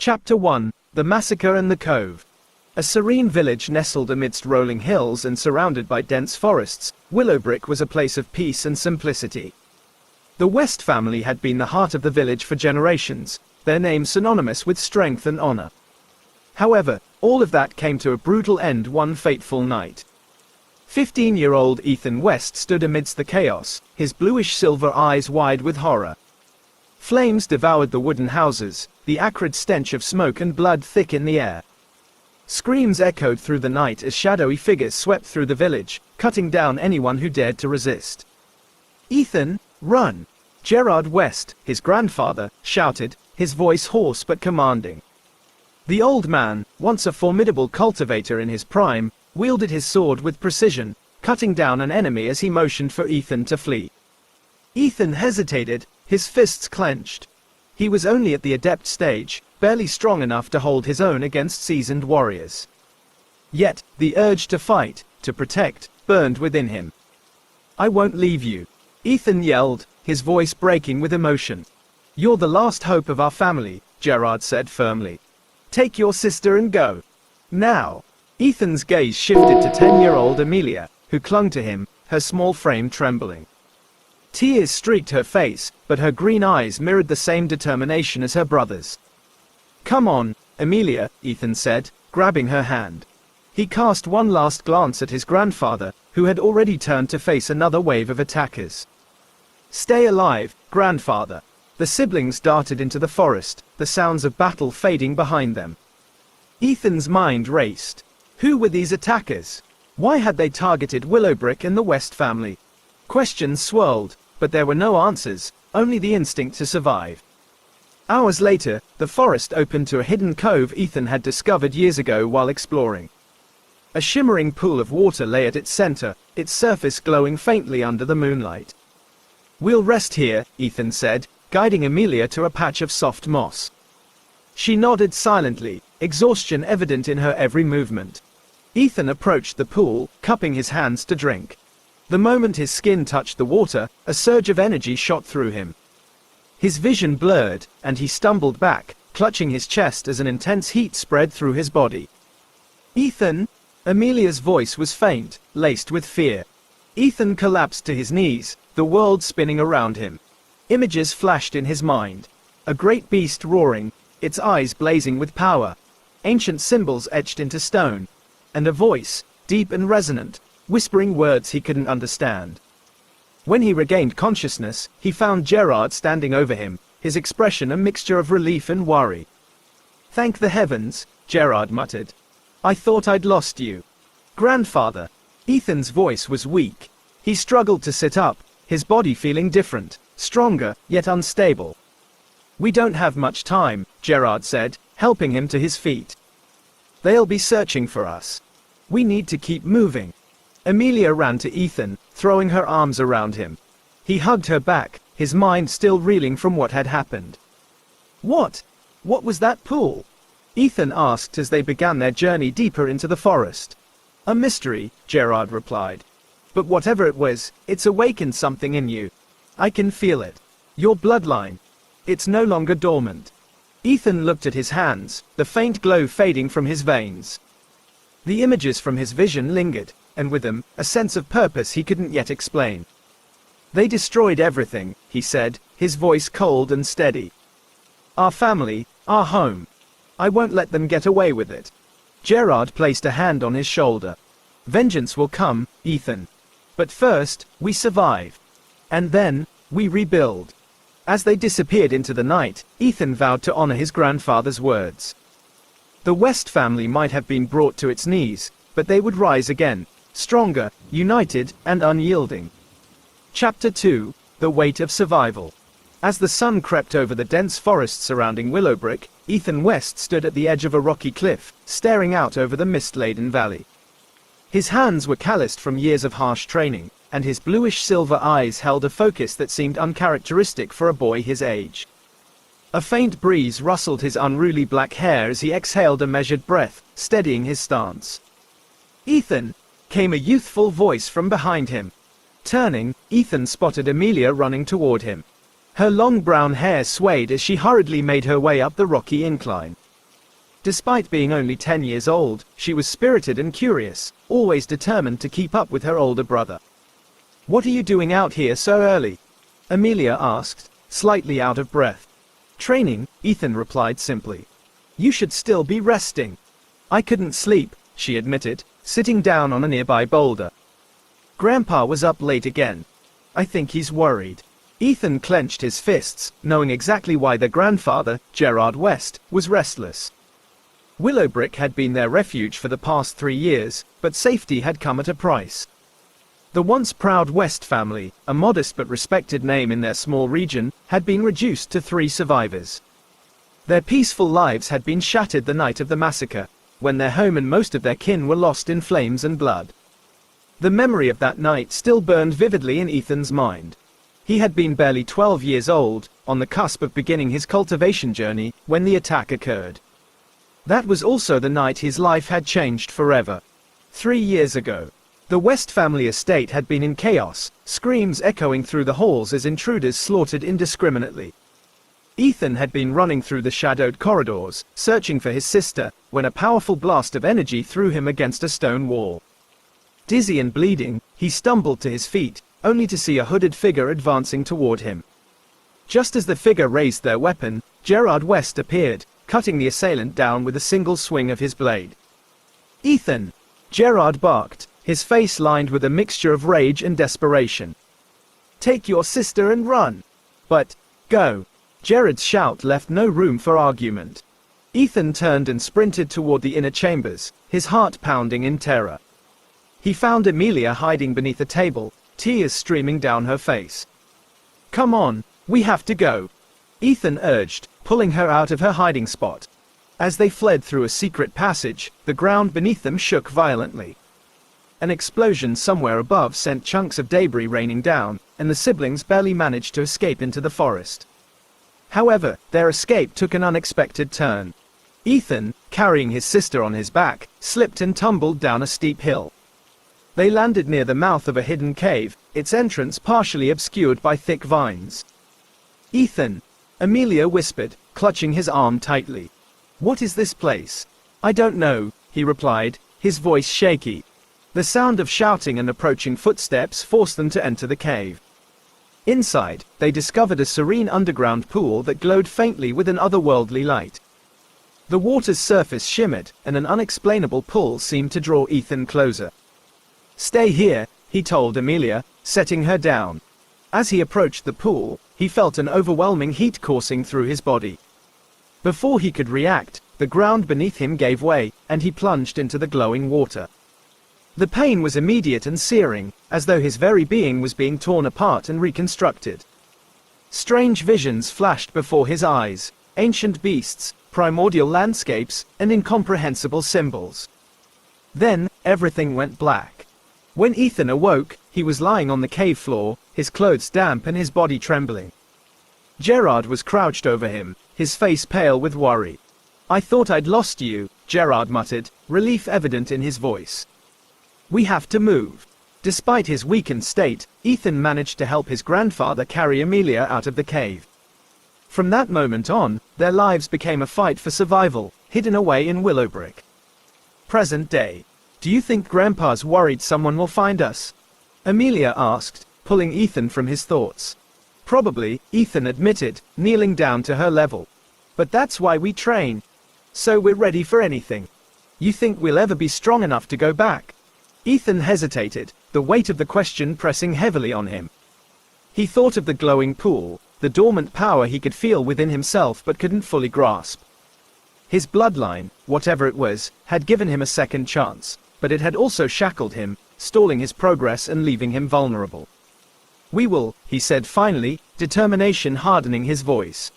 Chapter 1: The Massacre and the Cove. A serene village nestled amidst rolling hills and surrounded by dense forests, Willowbrook was a place of peace and simplicity. The West family had been the heart of the village for generations, their name synonymous with strength and honor. However, all of that came to a brutal end one fateful night. 15-year-old Ethan West stood amidst the chaos, his bluish-silver eyes wide with horror. Flames devoured the wooden houses, the acrid stench of smoke and blood thick in the air. Screams echoed through the night as shadowy figures swept through the village, cutting down anyone who dared to resist. "Ethan, run!" Gerard West, his grandfather, shouted, his voice hoarse but commanding. The old man, once a formidable cultivator in his prime, wielded his sword with precision, cutting down an enemy as he motioned for Ethan to flee. Ethan hesitated, his fists clenched. He was only at the Adept stage, barely strong enough to hold his own against seasoned warriors. Yet, the urge to fight, to protect, burned within him. "I won't leave you," Ethan yelled, his voice breaking with emotion. "You're the last hope of our family," Gerard said firmly. "Take your sister and go. Now." Ethan's gaze shifted to 10-year-old Amelia, who clung to him, her small frame trembling. Tears streaked her face, but her green eyes mirrored the same determination as her brother's. "Come on, Amelia," Ethan said, grabbing her hand. He cast one last glance at his grandfather, who had already turned to face another wave of attackers. "Stay alive, grandfather." The siblings darted into the forest, the sounds of battle fading behind them. Ethan's mind raced. Who were these attackers? Why had they targeted Willowbrook and the West family? Questions swirled, but there were no answers, only the instinct to survive. Hours later, the forest opened to a hidden cove Ethan had discovered years ago while exploring. A shimmering pool of water lay at its center, its surface glowing faintly under the moonlight. "We'll rest here," Ethan said, guiding Amelia to a patch of soft moss. She nodded silently, exhaustion evident in her every movement. Ethan approached the pool, cupping his hands to drink. The moment his skin touched the water, a surge of energy shot through him. His vision blurred, and he stumbled back, clutching his chest as an intense heat spread through his body. "Ethan!" Amelia's voice was faint, laced with fear. Ethan collapsed to his knees, the world spinning around him. Images flashed in his mind. A great beast roaring, its eyes blazing with power. Ancient symbols etched into stone. And a voice, deep and resonant, whispering words he couldn't understand. When he regained consciousness, he found Gerard standing over him, his expression a mixture of relief and worry. "Thank the heavens," Gerard muttered. "I thought I'd lost you." "Grandfather." Ethan's voice was weak. He struggled to sit up, his body feeling different, stronger, yet unstable. "We don't have much time," Gerard said, helping him to his feet. "They'll be searching for us. We need to keep moving." Amelia ran to Ethan, throwing her arms around him. He hugged her back, his mind still reeling from what had happened. What was that pool?" Ethan asked as they began their journey deeper into the forest. "A mystery," Gerard replied. "But whatever it was, it's awakened something in you. I can feel it. Your bloodline. It's no longer dormant." Ethan looked at his hands, the faint glow fading from his veins. The images from his vision lingered, and with them, a sense of purpose he couldn't yet explain. "They destroyed everything," he said, his voice cold and steady. "Our family, our home. I won't let them get away with it." Gerard placed a hand on his shoulder. "Vengeance will come, Ethan. But first, we survive. And then, we rebuild." As they disappeared into the night, Ethan vowed to honor his grandfather's words. The West family might have been brought to its knees, but they would rise again, stronger, united, and unyielding. Chapter 2: The Weight of Survival. As the sun crept over the dense forest surrounding Willowbrook, Ethan West stood at the edge of a rocky cliff, staring out over the mist-laden valley. His hands were calloused from years of harsh training, and his bluish-silver eyes held a focus that seemed uncharacteristic for a boy his age. A faint breeze rustled his unruly black hair as he exhaled a measured breath, steadying his stance. "Ethan!" came a youthful voice from behind him. Turning, Ethan spotted Amelia running toward him. Her long brown hair swayed as she hurriedly made her way up the rocky incline. Despite being only 10 years old, she was spirited and curious, always determined to keep up with her older brother. "What are you doing out here so early?" Amelia asked, slightly out of breath. "Training," Ethan replied simply. "You should still be resting." "I couldn't sleep," she admitted, sitting down on a nearby boulder. "Grandpa was up late again. I think he's worried." Ethan clenched his fists, knowing exactly why their grandfather, Gerard West, was restless. Willowbrook had been their refuge for the past 3 years, but safety had come at a price. The once proud West family, a modest but respected name in their small region, had been reduced to 3 survivors. Their peaceful lives had been shattered the night of the massacre, when their home and most of their kin were lost in flames and blood. The memory of that night still burned vividly in Ethan's mind. He had been barely 12 years old, on the cusp of beginning his cultivation journey, when the attack occurred. That was also the night his life had changed forever. 3 years ago. The West family estate had been in chaos, screams echoing through the halls as intruders slaughtered indiscriminately. Ethan had been running through the shadowed corridors, searching for his sister, when a powerful blast of energy threw him against a stone wall. Dizzy and bleeding, he stumbled to his feet, only to see a hooded figure advancing toward him. Just as the figure raised their weapon, Gerard West appeared, cutting the assailant down with a single swing of his blade. "Ethan!" Gerard barked, his face lined with a mixture of rage and desperation. "Take your sister and run!" "But, go!" Gerard's shout left no room for argument. Ethan turned and sprinted toward the inner chambers, his heart pounding in terror. He found Amelia hiding beneath a table, tears streaming down her face. "Come on, we have to go," Ethan urged, pulling her out of her hiding spot. As they fled through a secret passage, the ground beneath them shook violently. An explosion somewhere above sent chunks of debris raining down, and the siblings barely managed to escape into the forest. However, their escape took an unexpected turn. Ethan, carrying his sister on his back, slipped and tumbled down a steep hill. They landed near the mouth of a hidden cave, its entrance partially obscured by thick vines. "Ethan!" Amelia whispered, clutching his arm tightly. "What is this place?" "I don't know," he replied, his voice shaky. The sound of shouting and approaching footsteps forced them to enter the cave. Inside, they discovered a serene underground pool that glowed faintly with an otherworldly light. The water's surface shimmered, and an unexplainable pull seemed to draw Ethan closer. "Stay here," he told Amelia, setting her down. As he approached the pool, he felt an overwhelming heat coursing through his body. Before he could react, the ground beneath him gave way, and he plunged into the glowing water. The pain was immediate and searing, as though his very being was being torn apart and reconstructed. Strange visions flashed before his eyes, ancient beasts, primordial landscapes, and incomprehensible symbols. Then, everything went black. When Ethan awoke, he was lying on the cave floor, his clothes damp and his body trembling. Gerard was crouched over him, his face pale with worry. "I thought I'd lost you," Gerard muttered, relief evident in his voice. "We have to move." Despite his weakened state, Ethan managed to help his grandfather carry Amelia out of the cave. From that moment on, their lives became a fight for survival, hidden away in Willowbrook. Present day. "Do you think Grandpa's worried someone will find us?" Amelia asked, pulling Ethan from his thoughts. "Probably," Ethan admitted, kneeling down to her level. "But that's why we train. So we're ready for anything. You think we'll ever be strong enough to go back?" Ethan hesitated, the weight of the question pressing heavily on him. He thought of the glowing pool, the dormant power he could feel within himself but couldn't fully grasp. His bloodline, whatever it was, had given him a second chance, but it had also shackled him, stalling his progress and leaving him vulnerable. "We will," he said finally, determination hardening his voice.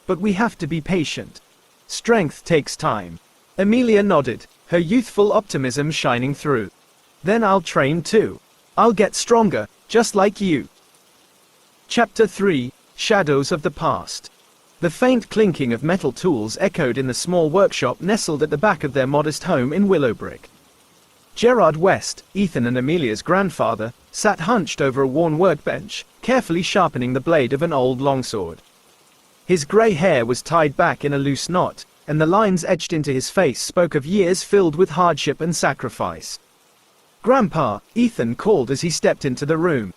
"But we have to be patient. Strength takes time." Amelia nodded, her youthful optimism shining through. "Then I'll train too. I'll get stronger, just like you." Chapter 3, Shadows of the Past. The faint clinking of metal tools echoed in the small workshop nestled at the back of their modest home in Willowbrook. Gerard West, Ethan and Amelia's grandfather, sat hunched over a worn workbench, carefully sharpening the blade of an old longsword. His grey hair was tied back in a loose knot, and the lines etched into his face spoke of years filled with hardship and sacrifice. "Grandpa," Ethan called as he stepped into the room.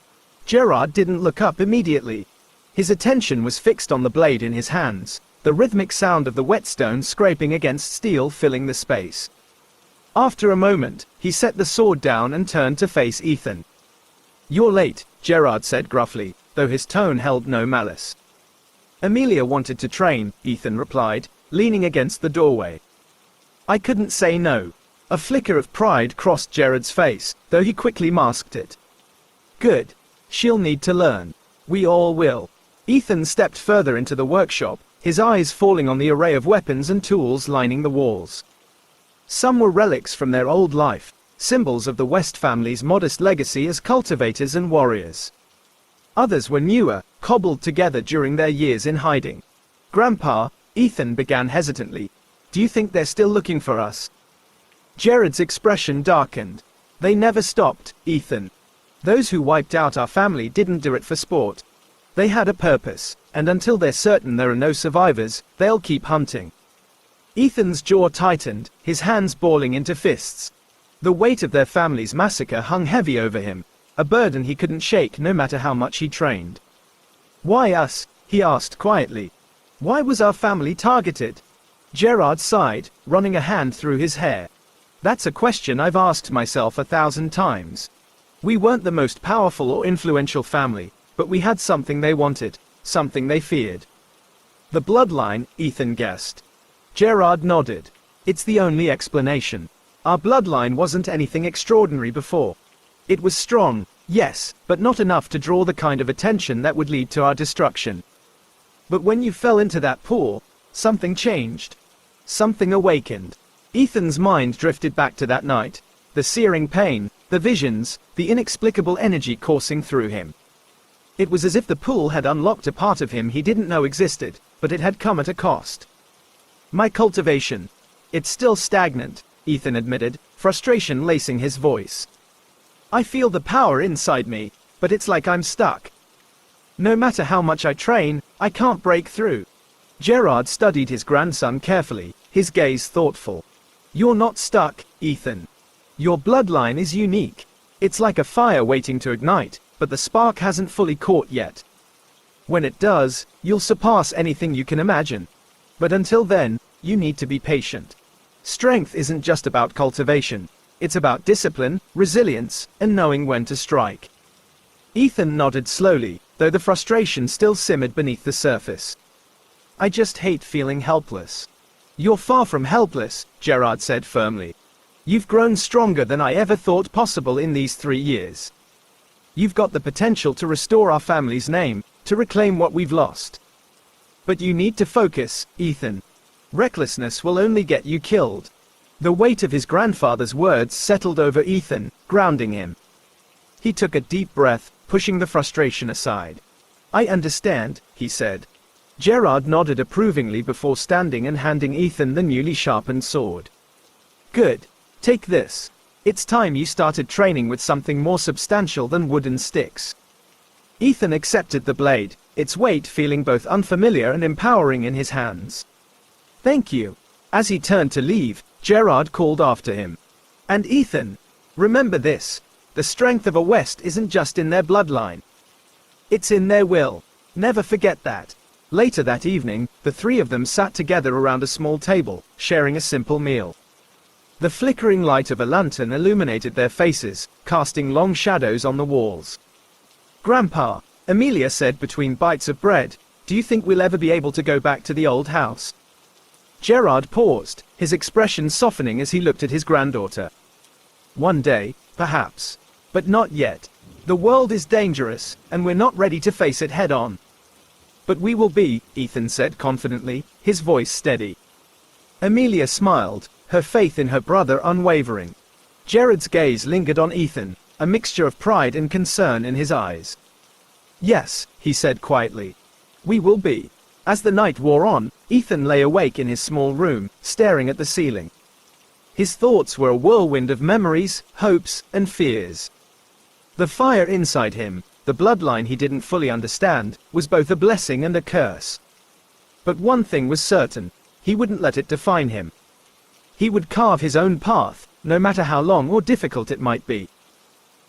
Gerard didn't look up immediately. His attention was fixed on the blade in his hands, the rhythmic sound of the whetstone scraping against steel filling the space. After a moment, he set the sword down and turned to face Ethan. "You're late," Gerard said gruffly, though his tone held no malice. "Amelia wanted to train," Ethan replied, leaning against the doorway. "I couldn't say no." A flicker of pride crossed Gerard's face, though he quickly masked it. "Good. She'll need to learn. We all will." Ethan stepped further into the workshop, his eyes falling on the array of weapons and tools lining the walls. Some were relics from their old life, symbols of the West family's modest legacy as cultivators and warriors. Others were newer, cobbled together during their years in hiding. "Grandpa," Ethan began hesitantly, "do you think they're still looking for us?" Gerard's expression darkened. "They never stopped, Ethan. Those who wiped out our family didn't do it for sport. They had a purpose, and until they're certain there are no survivors, they'll keep hunting." Ethan's jaw tightened, his hands balling into fists. The weight of their family's massacre hung heavy over him, a burden he couldn't shake no matter how much he trained. "Why us?" he asked quietly. "Why was our family targeted?" Gerard sighed, running a hand through his hair. "That's a question I've asked myself 1,000 times. We weren't the most powerful or influential family, but we had something they wanted, something they feared." "The bloodline," Ethan guessed. Gerard nodded. "It's the only explanation. Our bloodline wasn't anything extraordinary before. It was strong, yes, but not enough to draw the kind of attention that would lead to our destruction. But when you fell into that pool, something changed. Something awakened." Ethan's mind drifted back to that night, the searing pain, the visions, the inexplicable energy coursing through him. It was as if the pool had unlocked a part of him he didn't know existed, but it had come at a cost. "My cultivation. It's still stagnant," Ethan admitted, frustration lacing his voice. "I feel the power inside me, but it's like I'm stuck. No matter how much I train, I can't break through." Gerard studied his grandson carefully, his gaze thoughtful. "You're not stuck, Ethan. Your bloodline is unique. It's like a fire waiting to ignite, but the spark hasn't fully caught yet. When it does, you'll surpass anything you can imagine. But until then, you need to be patient. Strength isn't just about cultivation. It's about discipline, resilience, and knowing when to strike." Ethan nodded slowly, though the frustration still simmered beneath the surface. "I just hate feeling helpless." "You're far from helpless," Gerard said firmly. "You've grown stronger than I ever thought possible in these 3 years. You've got the potential to restore our family's name, to reclaim what we've lost. But you need to focus, Ethan. Recklessness will only get you killed." The weight of his grandfather's words settled over Ethan, grounding him. He took a deep breath, pushing the frustration aside. "I understand," he said. Gerard nodded approvingly before standing and handing Ethan the newly sharpened sword. "Good. Take this. It's time you started training with something more substantial than wooden sticks." Ethan accepted the blade, its weight feeling both unfamiliar and empowering in his hands. "Thank you." As he turned to leave, Gerard called after him. "And Ethan, remember this. The strength of a West isn't just in their bloodline. It's in their will. Never forget that." Later that evening, the three of them sat together around a small table, sharing a simple meal. The flickering light of a lantern illuminated their faces, casting long shadows on the walls. "Grandpa," Amelia said between bites of bread, "do you think we'll ever be able to go back to the old house?" Gerard paused, his expression softening as he looked at his granddaughter. "One day, perhaps. But not yet. The world is dangerous, and we're not ready to face it head-on." "But we will be," Ethan said confidently, his voice steady. Amelia smiled, her faith in her brother unwavering. Gerard's gaze lingered on Ethan, a mixture of pride and concern in his eyes. "Yes," he said quietly. "We will be." As the night wore on, Ethan lay awake in his small room, staring at the ceiling. His thoughts were a whirlwind of memories, hopes, and fears. The fire inside him, the bloodline he didn't fully understand, was both a blessing and a curse. But one thing was certain. he wouldn't let it define him. He would carve his own path, no matter how long or difficult it might be.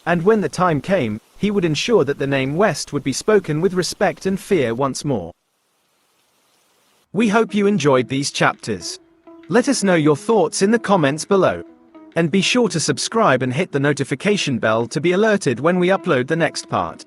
And when the time came, he would ensure that the name West would be spoken with respect and fear once more. We hope you enjoyed these chapters. Let us know your thoughts in the comments below. And be sure to subscribe and hit the notification bell to be alerted when we upload the next part.